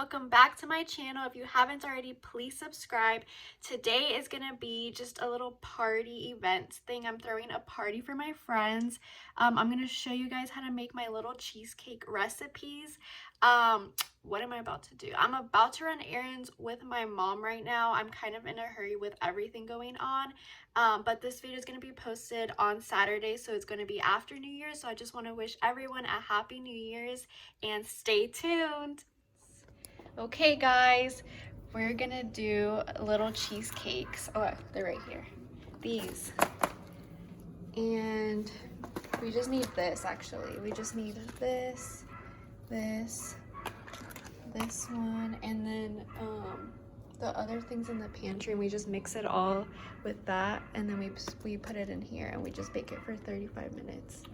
welcome back to my channel. If you haven't already, please subscribe. Today is gonna be just a little party event thing. I'm throwing a party for my friends. I'm gonna show you guys how to make my little cheesecake recipes. What am I about to do? I'm about to run errands with my mom right now. I'm kind of in a hurry with everything going on, but this video is going to be posted on Saturday, so it's going to be after New Year's. So I just want to wish everyone a happy New Year's and stay tuned. Okay guys, we're gonna do little cheesecakes. Oh, they're right here, these, and we just need this. Actually, we just need this one, and then the other things in the pantry, and we just mix it all with that, and then we put it in here and we just bake it for 35 minutes.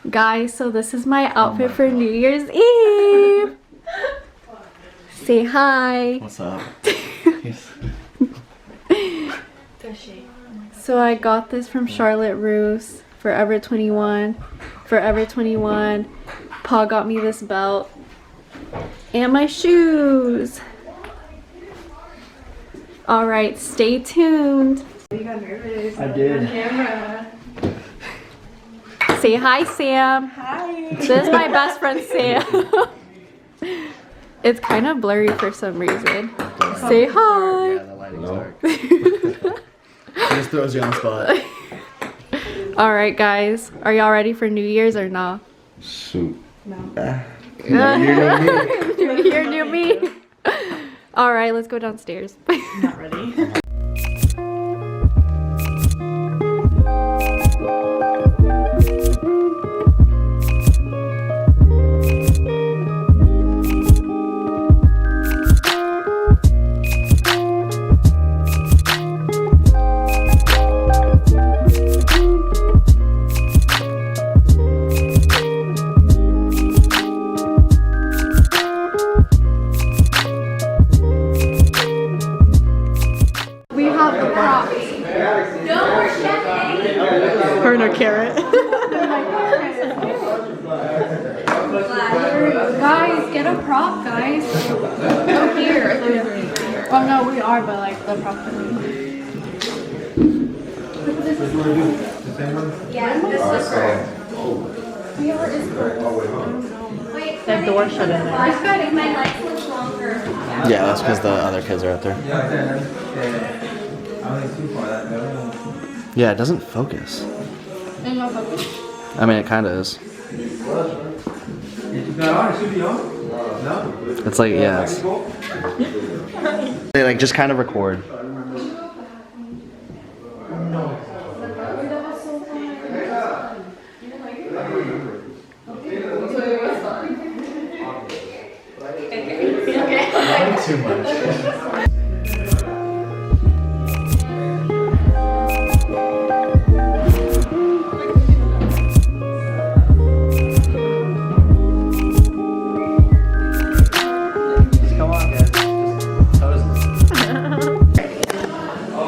Guys, so this is my outfit for New Year's Eve. Say hi. What's up? So I got this from Charlotte Russe, Forever 21. Forever 21. Paul got me this belt and my shoes. All right, stay tuned. You got nervous. I did. On camera. Say hi, Sam. Hi. This is my best friend, Sam. It's kind of blurry for some reason. Say hi. Yeah, the lighting's dark. It just throws you on the spot. All right, guys. Are y'all ready for New Year's or not? Shoot. No. You're new me. All right, let's go downstairs. Not ready. Her and her carrot. Guys, get a prop, guys. No, here. Oh no, we are, but like the prop. Yeah, this is that door shut in there. Yeah, that's because the other kids are out there. Yeah, it doesn't focus. I mean, it kind of is. It's like, yeah. They like just kind of record. Too much.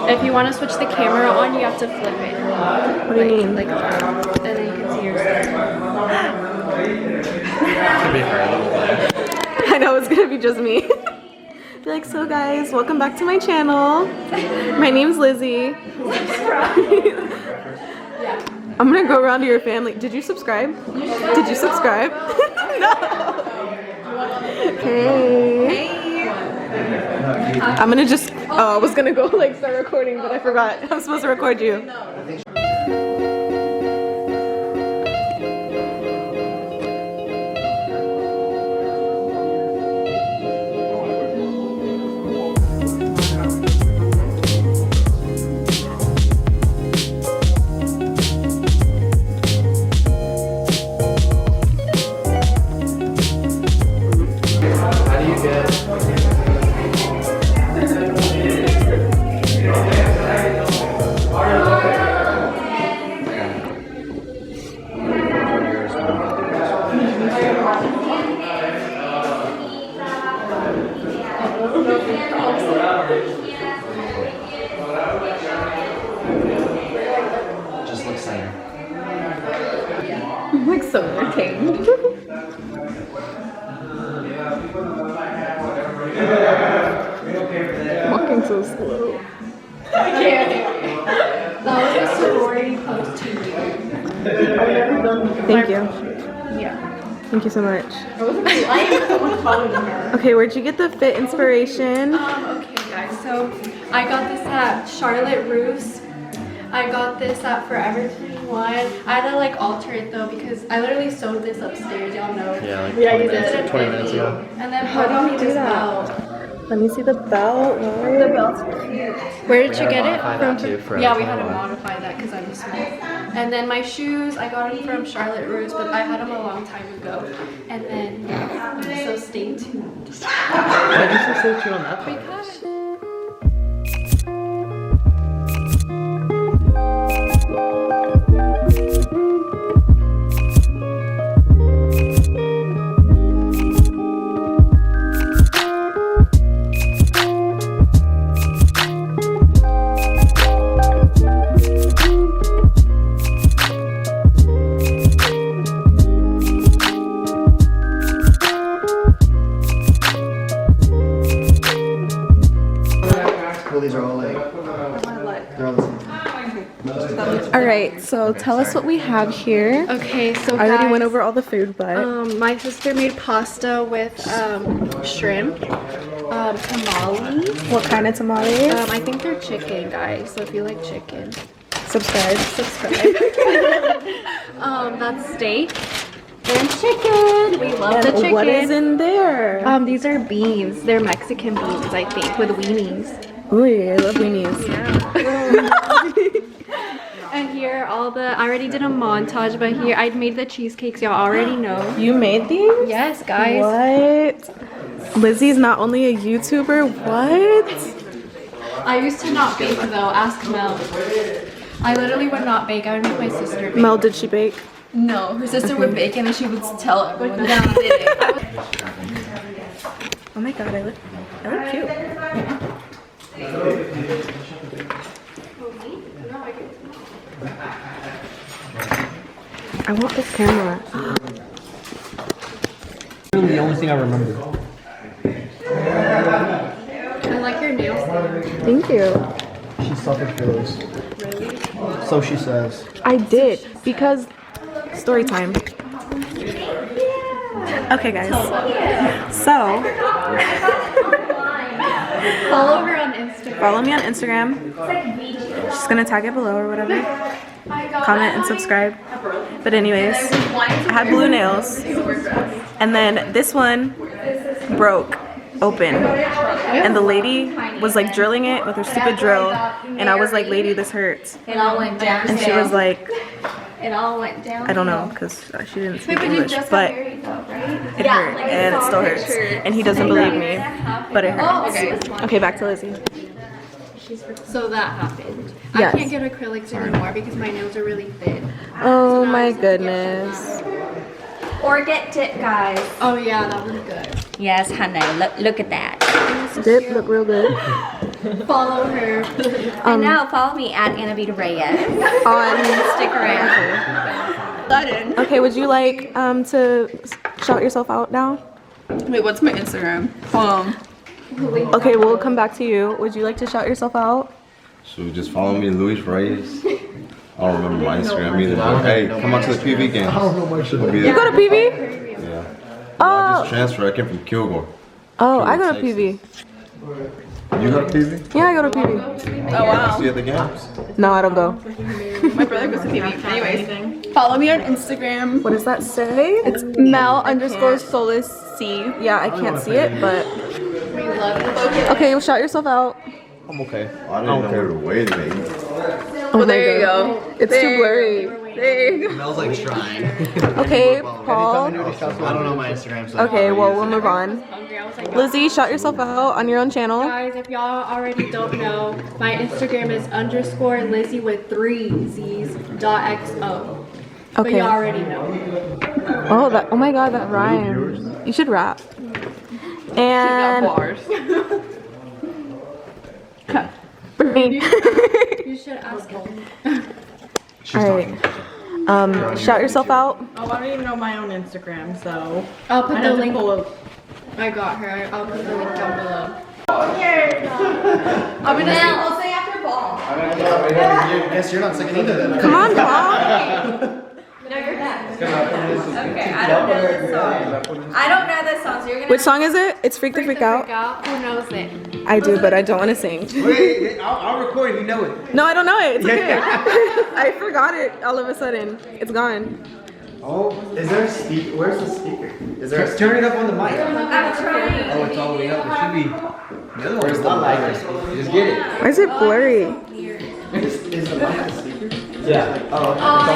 If you want to switch the camera on, you have to flip it. What do you mean? Like, and then you can see yourself. I know it's gonna be just me. Be like, so guys, welcome back to my channel. My name's Lizzie. I'm gonna go around to your family. Did you subscribe? Did you subscribe? No. Hey. I'm gonna just, I was gonna go like start recording, but I forgot. I'm supposed to record you. so entertained. Walking so slow. That was a sorority post to you. Thank you. Yeah. Thank you so much. I am so much fun with her. Okay, where'd you get the fit inspiration? Okay guys, so I got this at Charlotte Russe. I got this at Forever 21. I had to like alter it though because I literally sewed this upstairs, y'all know. Yeah, like Yeah, 20 you minutes, did. 20 minutes ago. And then How do you do that? Let me see the belt. The belt's cute. Where did you get it? modify that too for Yeah, we had to everyone. modify that because I'm small. And then my shoes, I got them from Charlotte Russe, but I had them a long time ago. And then, yeah, so stay tuned. Why did you say you on that part? Because Well, these are all like, they're all the same. All right, so tell us what we have here. okay, so I already guys, went over all the food, but my sister made pasta with shrimp, tamales. what kind of tamales? I think they're chicken, guys. So if you like chicken, Subscribe. subscribe. That's steak and chicken. We love the chicken. What is in there? These are beans. They're Mexican beans, I think, with weenies. Ooh, I love weenies. And here, I already did a montage, but here, I made the cheesecakes. Y'all already know. You made these? Yes, guys. What? Lizzie's not only a YouTuber. What? I used to not bake though. Ask Mel. I literally would not bake. I would make my sister bake. Mel, did she bake? No, her sister would bake and then she would tell everyone that she did it. Oh my god, I look cute. I want this camera. The only thing I remember. I like your nails. Thank you. She suffered for those. Really? So she says. I did because story time. Okay, guys. So Follow her on Instagram. follow me on Instagram. Just gonna tag it below or whatever. Comment and subscribe. But anyways, I had blue nails, and then this one broke open, and the lady was like drilling it with her stupid drill, and I was like, "Lady, this hurts," It all went down. and she was like, It all went down. "I don't know," because she didn't speak But you English, just got but married though, right? it hurt, and it still hurts, and he doesn't believe me, but it hurts. Okay, back to Lizzie. So that happened. Yes. I can't get acrylics anymore because my nails are really thin. Oh my goodness. Or get dip, guys. Oh yeah, that was good. Yes, honey. Look at that. Dip look real good. Follow her. And now follow me at Anna Vita Reyes. On Stick around. Okay, would you like to shout yourself out now? Wait, what's my Instagram? Okay, we'll come back to you. Would you like to shout yourself out? So just follow me, Luis Reyes. I don't remember my Instagram either. But hey, come out to the PV game. I don't know much We'll be You there. go to PV? Yeah. I Oh, just transferred. I came from Kilgore. oh, I go to Texas. PV. You go to PV? Yeah, I go to PV. Oh wow. See you at the games? No, I don't go. My brother goes to PV. Anyways, follow me on Instagram. What does that say? It's Mel_Solis C. Yeah, I can't see it, but We love you. okay, well, shout yourself out. I'm okay. I didn't know where to wait, baby. Oh, there you go. It's too blurry. There you go. Smells like shrine. Okay, Paul. I don't know my Instagram, so. Okay, well, we'll move on. Hungry. I was like, Lizzie, shout yourself out on your own channel. guys, if y'all already don't know, my Instagram is _Lizzie with 3 Z's .xo. But Okay. you already know. Oh, oh my god, that rhymes. You should rap. And Bars. me. You should ask him. All right. Shout yourself out. Oh, I don't even know my own Instagram, so I'll put I the have to link. pull up. I got her. I'll put the link down below. I'll say after ball. Guess you're not singing either then. Come on, Paul. No, you're next. Okay, I don't know this song. I don't know this song, so you're gonna. Which song is it? It's Freak the Freak Out. Who knows it? I do, but I don't want to sing. Wait, I'll record. You know it. No, I don't know it. It's okay. I forgot it all of a sudden. It's gone. Oh, is there a speaker? Where's the speaker? Is there? Turn it up on the mic. I'm trying. Oh, it's all the way up. It should be. The other one's not like this. Just get it. Why is it blurry? Is the mic the speaker? Yeah. Oh.